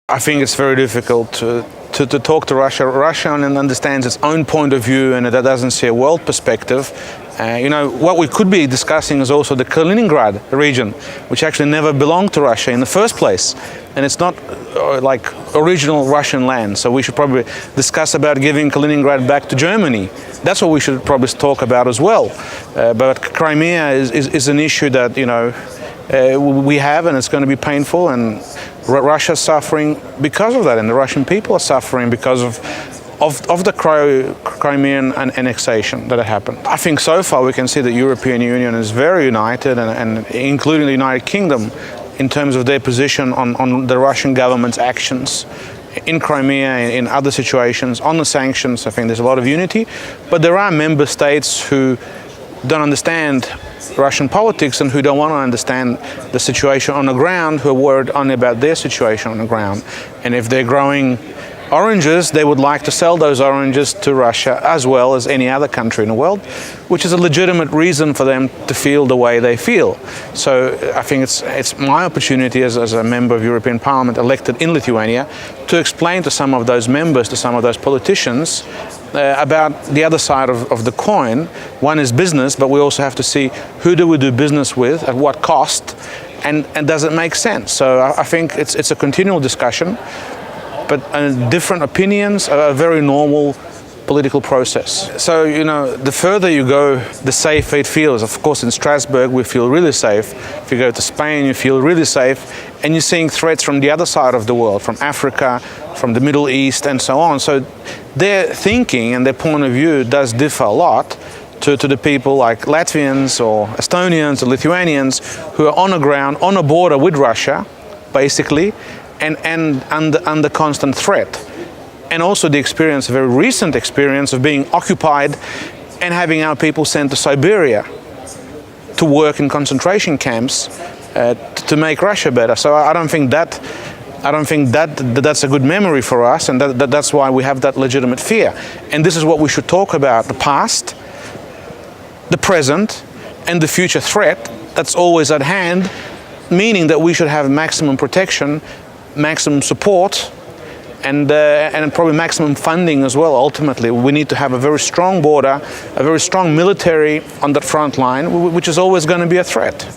I think it's very difficult to talk to Russia. Russia understands its own point of view and it doesn't see a world perspective. What we could be discussing is also the Kaļiņingradas region, which actually never belonged to Russia in the first place. And it's not like original Russian land. So we should probably discuss about giving Kaļiņingrad back to Germany. That's what we should probably talk about as well. But Crimea is an issue that, we have, and it's going to be painful, and Russia's suffering because of that, and the Russian people are suffering because of the Crimean annexation that happened. I think so far we can see the European Union is very united, and including the United Kingdom, in terms of their position on the Russian government's actions in Crimea, in other situations, on the sanctions. I think there's a lot of unity, but there are member states who don't understand Russian politics and who don't want to understand the situation on the ground, who are worried only about their situation on the ground. And if they're growing oranges, they would like to sell those oranges to Russia as well as any other country in the world, which is a legitimate reason for them to feel the way they feel. So I think it's my opportunity as a member of European Parliament elected in Lithuania to explain to some of those members, to some of those politicians, about the other side of the coin. One is business, but we also have to see who do we do business with, at what cost, and does it make sense? So I think it's a continual discussion, but different opinions are a very normal political process. So, the further you go, the safer it feels. Of course, in Strasbourg, we feel really safe. If you go to Spain, you feel really safe. And you're seeing threats from the other side of the world, from Africa, from the Middle East, and so on. So their thinking and their point of view does differ a lot to the people like Latvians or Estonians or Lithuanians who are on the ground, on a border with Russia, basically, and under constant threat. And also the experience, a very recent experience of being occupied and having our people sent to Siberia to work in concentration camps to make Russia better. So I don't think that's a good memory for us, and that's why we have that legitimate fear. And this is what we should talk about: the past, the present, and the future threat that's always at hand, meaning that we should have maximum protection, maximum support, and probably maximum funding as well. Ultimately, we need to have a very strong border, a very strong military on that front line, which is always going to be a threat.